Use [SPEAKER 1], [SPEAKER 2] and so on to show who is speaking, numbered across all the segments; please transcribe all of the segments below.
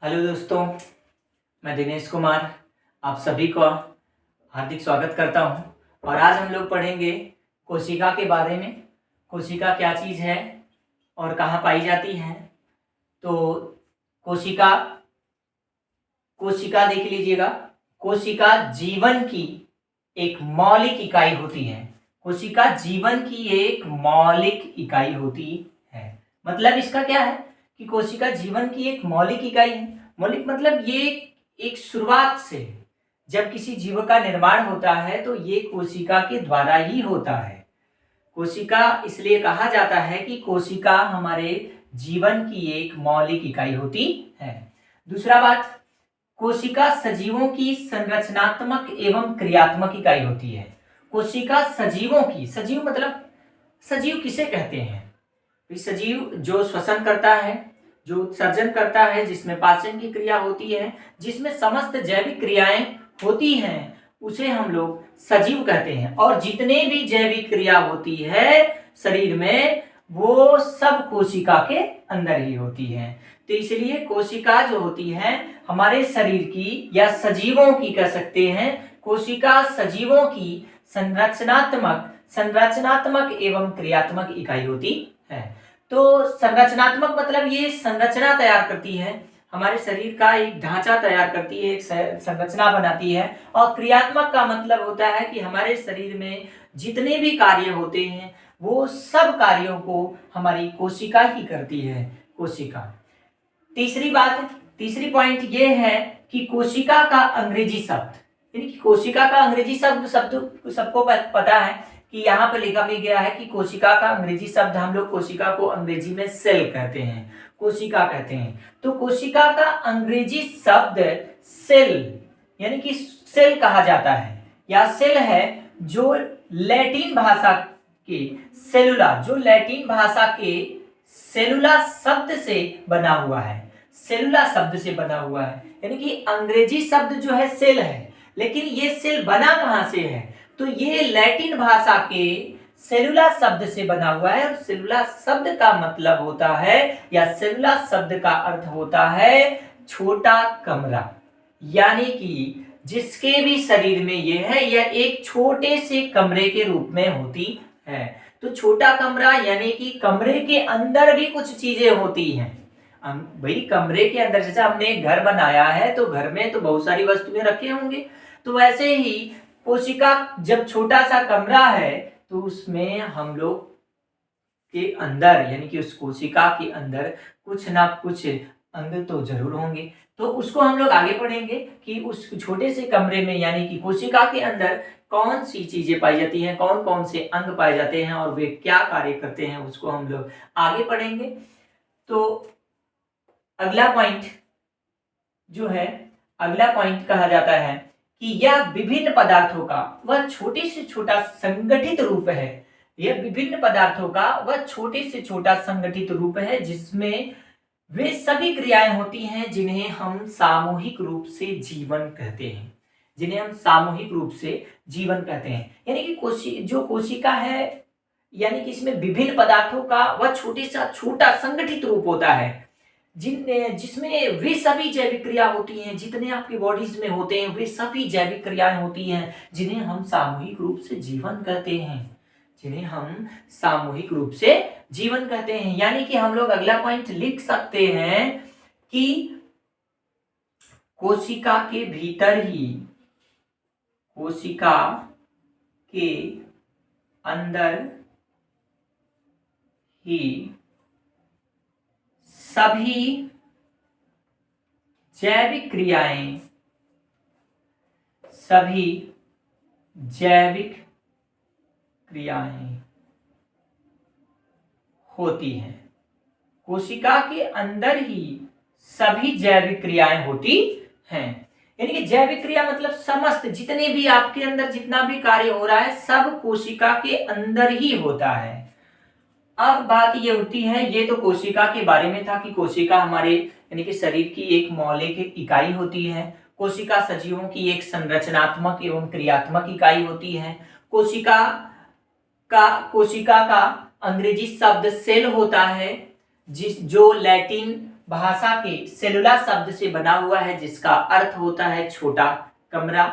[SPEAKER 1] Hello दोस्तों, मैं दिनेश कुमार आप सभी को हार्दिक स्वागत करता हूं। और आज हम लोग पढ़ेंगे कोशिका के बारे में। कोशिका क्या चीज़ है और कहाँ पाई जाती है। तो कोशिका कोशिका देख लीजिएगा। कोशिका जीवन की एक मौलिक इकाई होती है। कोशिका जीवन की एक मौलिक इकाई होती है। मतलब इसका क्या है कि कोशिका जीवन की एक मौलिक इकाई है। मौलिक मतलब ये एक शुरुआत से जब किसी जीव का निर्माण होता है तो ये कोशिका के द्वारा ही होता है। कोशिका इसलिए कहा जाता है कि कोशिका हमारे जीवन की एक मौलिक इकाई होती है। दूसरा बात, कोशिका सजीवों की संरचनात्मक एवं क्रियात्मक इकाई होती है। कोशिका सजीवों की, सजीव मतलब सजीव किसे कहते हैं? सजीव जो श्वसन करता है, जो उत्सर्जन करता है, जिसमें पाचन की क्रिया होती है, जिसमें समस्त जैविक क्रियाएं होती हैं, उसे हम लोग सजीव कहते हैं। और जितने भी जैविक क्रिया होती है शरीर में वो सब कोशिका के अंदर ही होती है। तो इसलिए कोशिका जो होती है हमारे शरीर की या सजीवों की कह सकते हैं, कोशिका सजीवों की संरचनात्मक एवं क्रियात्मक इकाई होती है। तो संरचनात्मक मतलब ये संरचना तैयार करती है, हमारे शरीर का एक ढांचा तैयार करती है, एक संरचना बनाती है। और क्रियात्मक का मतलब होता है कि हमारे शरीर में जितने भी कार्य होते हैं वो सब कार्यों को हमारी कोशिका ही करती है। कोशिका। तीसरी पॉइंट ये है कि कोशिका का अंग्रेजी शब्द, यानी कि कोशिका का अंग्रेजी शब्द सबको पता है कि यहाँ पे लिखा भी गया है कि कोशिका का अंग्रेजी शब्द, हम लोग कोशिका को अंग्रेजी में सेल कहते हैं, कोशिका कहते हैं। तो कोशिका का अंग्रेजी शब्द सेल यानी कि सेल कहा जाता है, या सेल है, जो लैटिन भाषा के जो लैटिन भाषा के सेलुला शब्द से बना हुआ है। सेलुला शब्द से बना हुआ है, यानी कि अंग्रेजी शब्द जो है सेल है, लेकिन ये सेल बना कहां से है? तो ये लैटिन भाषा के सेलुला शब्द से बना हुआ है। और सेलुला शब्द का मतलब होता है, या सेलुला शब्द का अर्थ होता है छोटा कमरा, यानी कि जिसके भी शरीर में ये है, यह एक छोटे से कमरे के रूप में होती है। तो छोटा कमरा यानी कि कमरे के अंदर भी कुछ चीजें होती हैं। भाई कमरे के अंदर, जैसे हमने घर बनाया है तो घर में तो बहुत सारी वस्तुएं रखे होंगे, तो वैसे ही कोशिका जब छोटा सा कमरा है तो उसमें हम लोग के अंदर, यानी कि उस कोशिका के अंदर कुछ ना कुछ अंग तो जरूर होंगे। तो उसको हम लोग आगे पढ़ेंगे कि उस छोटे से कमरे में, यानी कि कोशिका के अंदर कौन सी चीजें पाई जाती हैं, कौन कौन से अंग पाए जाते हैं और वे क्या कार्य करते हैं, उसको हम लोग आगे पढ़ेंगे। तो अगला पॉइंट जो है, अगला पॉइंट कहा जाता है कि यह विभिन्न पदार्थों का वह छोटे से छोटा संगठित रूप है। यह विभिन्न पदार्थों का वह छोटे से छोटा संगठित रूप है, जिसमें वे सभी क्रियाएं होती हैं जिन्हें हम सामूहिक रूप से जीवन कहते हैं। जिन्हें हम सामूहिक रूप से जीवन कहते हैं, यानी कि जो कोशिका है, यानी कि इसमें विभिन्न पदार्थों का वह छोटे सा छोटा संगठित रूप होता है, जिसमें वे सभी जैविक क्रिया होती हैं, जितने आपकी बॉडीज में होते हैं वे सभी जैविक क्रियाएं होती हैं, जिन्हें हम सामूहिक रूप से जीवन कहते हैं। जिन्हें हम सामूहिक रूप से जीवन कहते हैं, यानी कि हम लोग अगला पॉइंट लिख सकते हैं कि कोशिका के भीतर ही, कोशिका के अंदर ही सभी जैविक क्रियाएं, सभी जैविक क्रियाएं होती हैं। कोशिका के अंदर ही सभी जैविक क्रियाएं होती हैं, यानी कि जैविक क्रिया मतलब समस्त जितने भी आपके अंदर जितना भी कार्य हो रहा है सब कोशिका के अंदर ही होता है। अब बात ये होती है, ये तो कोशिका के बारे में था कि कोशिका हमारे यानी कि शरीर की एक मौलिक इकाई होती है। कोशिका सजीवों की एक संरचनात्मक एवं क्रियात्मक इकाई होती है। कोशिका का अंग्रेजी शब्द सेल होता है, जो लैटिन भाषा के सेलुला शब्द से बना हुआ है जिसका अर्थ होता है छोटा कमरा।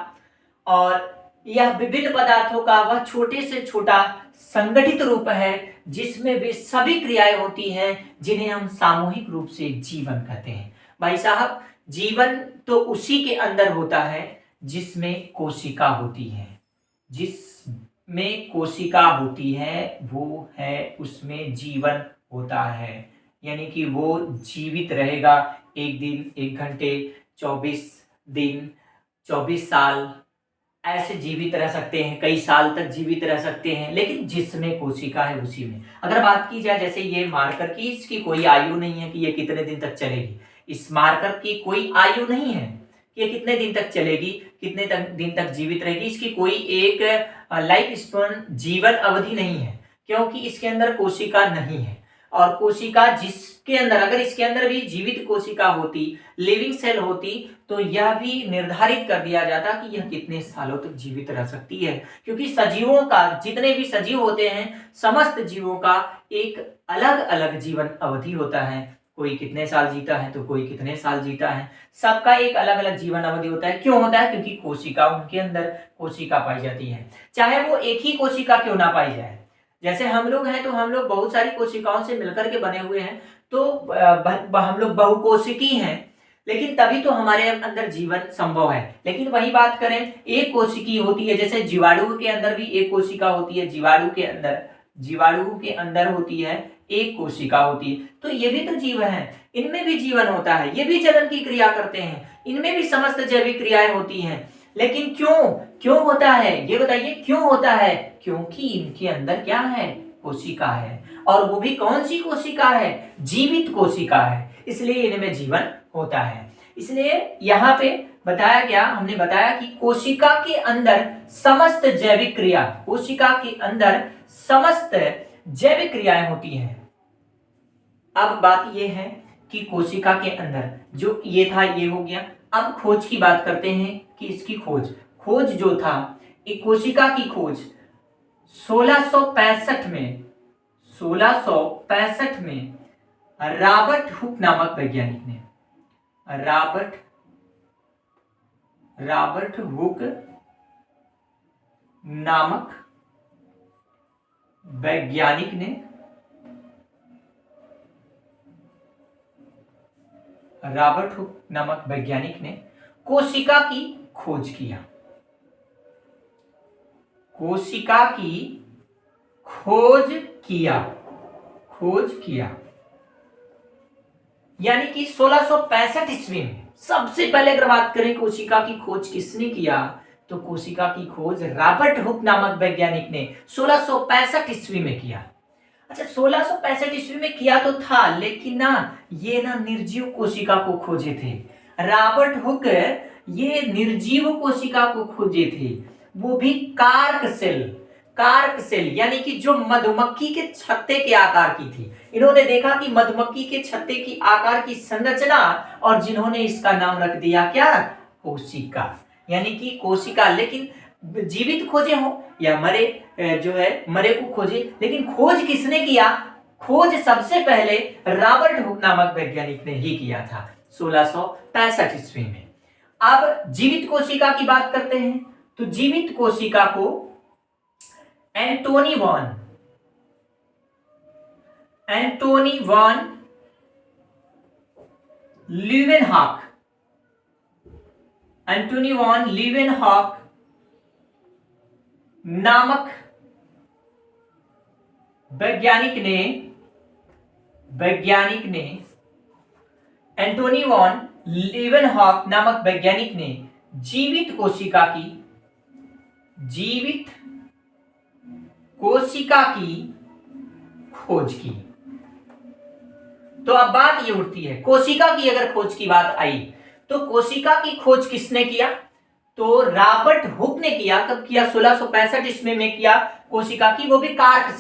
[SPEAKER 1] और यह विभिन्न पदार्थों का वह छोटे से छोटा संगठित रूप है जिसमें वे सभी क्रियाएं होती हैं जिन्हें हम सामूहिक रूप से जीवन कहते हैं। भाई साहब, जीवन तो उसी के अंदर होता है जिसमें कोशिका होती है। जिसमें कोशिका होती है वो है, उसमें जीवन होता है। यानी कि वो जीवित रहेगा 1 दिन, 1 घंटे, 24 दिन, 24 साल, ऐसे जीवित रह सकते हैं, कई साल तक जीवित रह सकते हैं, लेकिन जिसमें कोशिका है उसी में। अगर बात की जाए जैसे ये मार्कर की, इसकी कोई आयु नहीं है कि ये कितने दिन तक चलेगी। इस मार्कर की कोई आयु नहीं है कि ये कितने दिन तक चलेगी, कितने दिन तक जीवित रहेगी। इसकी कोई एक लाइफ स्पैन, जीवन अवधि नहीं है, क्योंकि इसके अंदर कोशिका नहीं है। और कोशिका जिसके अंदर, अगर इसके अंदर भी जीवित कोशिका होती, लिविंग सेल होती, तो यह भी निर्धारित कर दिया जाता कि यह कितने सालों तक जीवित रह सकती है। क्योंकि सजीवों का, जितने भी सजीव होते हैं, समस्त जीवों का एक अलग अलग जीवन अवधि होता है। कोई कितने साल जीता है तो कोई कितने साल जीता है, सबका एक अलग अलग जीवन अवधि होता है। क्यों होता है? क्योंकि कोशिका, उनके अंदर कोशिका पाई जाती है, चाहे वो एक ही कोशिका क्यों ना पाई जाए। जैसे हम लोग हैं तो हम लोग बहुत सारी कोशिकाओं से मिलकर के बने हुए हैं, तो हम लोग बहुकोशिकी हैं, लेकिन तभी तो हमारे अंदर जीवन संभव है। लेकिन वही बात करें, एक कोशिकी होती है, जैसे जीवाणु के अंदर भी एक कोशिका होती है, जीवाणु के अंदर होती है एक कोशिका होती है, तो ये भी तो जीव है, इनमें भी जीवन होता है, ये भी जनन की क्रिया करते हैं, इनमें भी समस्त जैविक क्रियाएं होती हैं। लेकिन क्यों होता है, ये बताइए क्यों होता है? क्योंकि इनके अंदर क्या है? कोशिका है, और वो भी कौन सी कोशिका है? जीवित कोशिका है, इसलिए इनमें जीवन होता है। इसलिए यहाँ पे बताया गया, हमने बताया कि कोशिका के अंदर समस्त जैविक क्रिया, कोशिका के अंदर समस्त जैविक क्रियाएं होती हैं। अब बात यह है कि कोशिका के अंदर जो ये था, ये हो गया। अब खोज की बात करते हैं कि इसकी खोज जो था, एक कोशिका की खोज 1665 में रॉबर्ट हुक नामक वैज्ञानिक ने, रॉबर्ट हुक नामक वैज्ञानिक ने कोशिका की खोज किया। यानी कि 1665 ईस्वी में सबसे पहले अगर बात करें कोशिका की खोज किसने किया, तो कोशिका की खोज रॉबर्ट हुक नामक वैज्ञानिक ने 1665 ईस्वी में किया। अच्छा, 1665 ईस्वी में किया तो था, लेकिन ये निर्जीव कोशिका को खोजे थे। रॉबर्ट हुक ये निर्जीव कोशिका को खोजे थे, वो भी कार्क सेल, यानी कि जो मधुमक्खी के छत्ते के आकार की थी। इन्होंने देखा कि मधुमक्खी के छत्ते की आकार की संरचना, और जिन्होंने इसका नाम रख दिया क्या? कोशिका। यानी कि कोशिका, लेकिन जीवित खोजे हो या मरे को खोजे, लेकिन खोज किसने किया? खोज सबसे पहले रॉबर्ट हुक नामक वैज्ञानिक ने ही किया था 1665 ईस्वी में। अब जीवित कोशिका की बात करते हैं, तो जीवित कोशिका को एंटोनी वॉन लीवेनहॉक नामक वैज्ञानिक ने एंटोनी वॉन लीवेनहॉक नामक वैज्ञानिक ने जीवित कोशिका की खोज की। तो अब बात ये उठती है, कोशिका की अगर खोज की बात आई, तो कोशिका की खोज किसने किया? तो रॉबर्ट हुक ने किया। कब किया? 1665 ईस्वी में किया कोशिका की, वो भी कार्क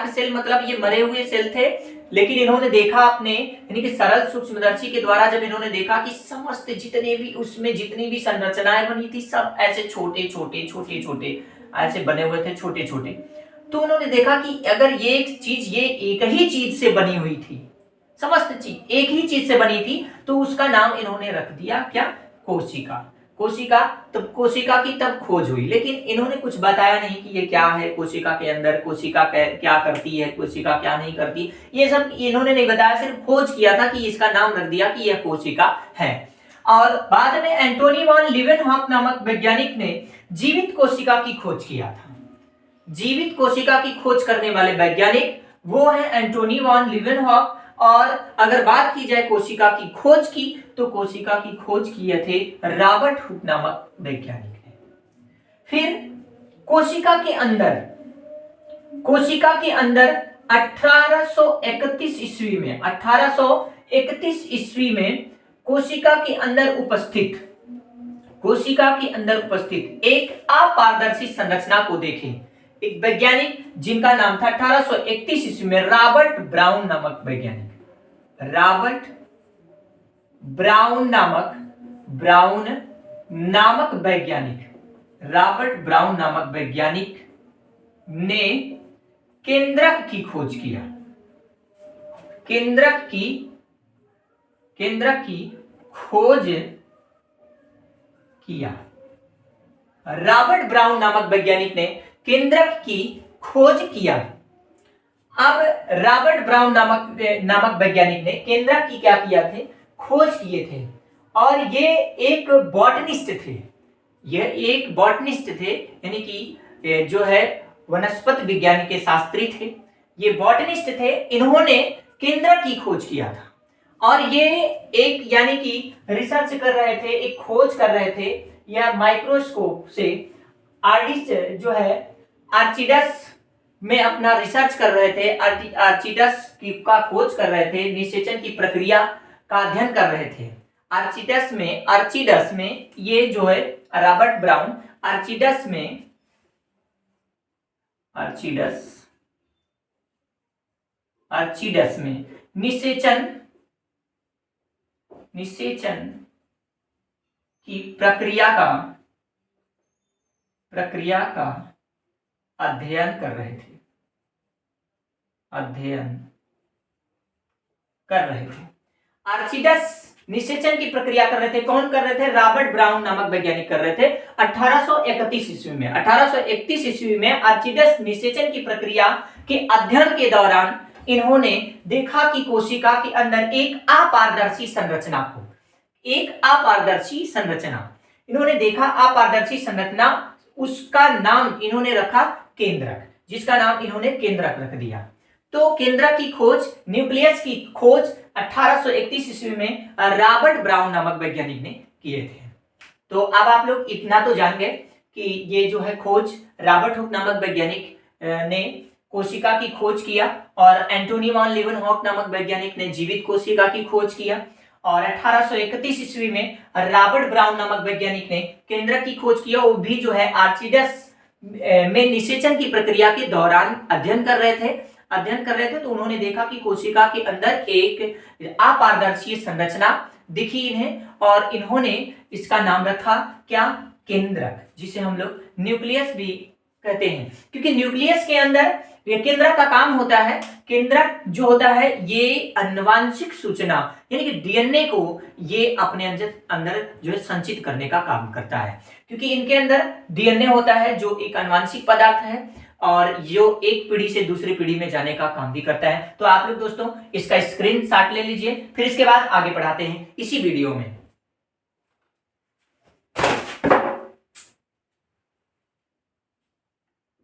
[SPEAKER 1] सेल मतलब ये मरे हुए सेल थे, लेकिन इन्होंने देखा अपने, यानी कि सरल सूक्ष्मदर्शी के द्वारा जब इन्होंने देखा कि समस्त जितने भी उसमें जितनी भी संरचनाएं बनी थी, सब ऐसे छोटे छोटे ऐसे बने हुए थे, छोटे। तो उन्होंने देखा कि अगर ये एक ही चीज से बनी हुई थी, समस्त चीज एक ही चीज से बनी थी, तो उसका नाम इन्होंने रख दिया क्या, कोशिका। कोशिका, तब कोशिका की तब खोज हुई, लेकिन इन्होंने कुछ बताया नहीं कि ये क्या है कोशिका के अंदर, कोशिका क्या करती है, कोशिका क्या नहीं करती, ये सब इन्होंने नहीं बताया, सिर्फ खोज किया था कि इसका नाम रख दिया कि यह कोशिका है। और बाद में एंटोनी वॉन लीवेनहॉक नामक वैज्ञानिक ने जीवित कोशिका की खोज किया था। जीवित कोशिका की खोज करने वाले वैज्ञानिक वो है एंटोनी वॉन लीवेनहॉक। और अगर बात की जाए कोशिका की खोज की, तो कोशिका की खोज किए थे रॉबर्ट हुक नामक वैज्ञानिक ने। फिर कोशिका के अंदर 1831 ईस्वी में 1831 ईस्वी में कोशिका के अंदर उपस्थित एक अपारदर्शी संरचना को देखें। एक वैज्ञानिक जिनका नाम था 1831 ईस्वी में रॉबर्ट ब्राउन नामक वैज्ञानिक, रॉबर्ट ब्राउन नामक वैज्ञानिक ने केंद्रक की खोज किया। केंद्रक की खोज किया। रॉबर्ट ब्राउन नामक वैज्ञानिक ने केंद्रक की खोज किया। अब रॉबर्ट ब्राउन नामक वैज्ञानिक ने केंद्रक की क्या किया थे, खोज किए थे। और ये एक बॉटनिस्ट थे, यानी कि जो है वनस्पति विज्ञान के शास्त्री थे, ये बॉटनिस्ट थे। इन्होंने केंद्रक की खोज किया था, और ये एक यानी कि रिसर्च कर रहे थे, एक खोज कर रहे थे, या माइक्रोस्कोप से जो है आर्चिडस में अपना रिसर्च कर रहे थे, आर्चिडस का खोज कर रहे थे, निषेचन की प्रक्रिया का अध्ययन कर रहे थे। आर्चिडस में ये जो है रॉबर्ट ब्राउन आर्चिडस में निषेचन की प्रक्रिया का अध्ययन कर रहे थे। आर्चिडस निषेचन की प्रक्रिया कर रहे थे। कौन कर रहे थे, रॉबर्ट ब्राउन नामक वैज्ञानिक कर रहे थे 1831 ईस्वी में। 1831 ईस्वी में आर्चिडस निषेचन की प्रक्रिया के अध्ययन के दौरान इन्होंने देखा कि कोशिका के अंदर एक अपारदर्शी संरचना इन्होंने देखा, अपारदर्शी संरचना, उसका नाम इन्होंने रखा केंद्रक, जिसका नाम इन्होंने केंद्रक रख दिया। तो केंद्रक की खोज, न्यूक्लियस की खोज 1831 ईस्वी में रॉबर्ट ब्राउन नामक वैज्ञानिक ने किए थे। तो अब आप लोग इतना तो जान गए कि ये जो है खोज रॉबर्ट हुक नामक वैज्ञानिक ने कोशिका की खोज किया, और एंटोनी वॉन लीवेनहॉक नामक वैज्ञानिक ने जीवित कोशिका की खोज किया, और 1831 ईस्वी में रॉबर्ट ब्राउन नामक वैज्ञानिक ने केंद्रक की खोज किया। वो भी जो है आर्चिडस में निषेचन की प्रक्रिया के दौरान अध्ययन कर रहे थे, तो उन्होंने देखा कि कोशिका के अंदर एक अपारदर्शी संरचना दिखी इन्हें, और इन्होंने इसका नाम रखा क्या, केंद्रक, जिसे हम लोग न्यूक्लियस भी कहते हैं। क्योंकि न्यूक्लियस के अंदर ये केंद्रक का काम होता है, केंद्रक जो होता है ये आनुवांशिक सूचना यानी कि डीएनए को ये अपने अंदर जो है संचित करने का काम करता है। क्योंकि इनके अंदर डीएनए होता है जो एक आनुवांशिक पदार्थ है, और जो एक पीढ़ी से दूसरी पीढ़ी में जाने का काम भी करता है। तो आप लोग दोस्तों इसका स्क्रीनशॉट ले लीजिए, फिर इसके बाद आगे बढ़ाते हैं इसी वीडियो में।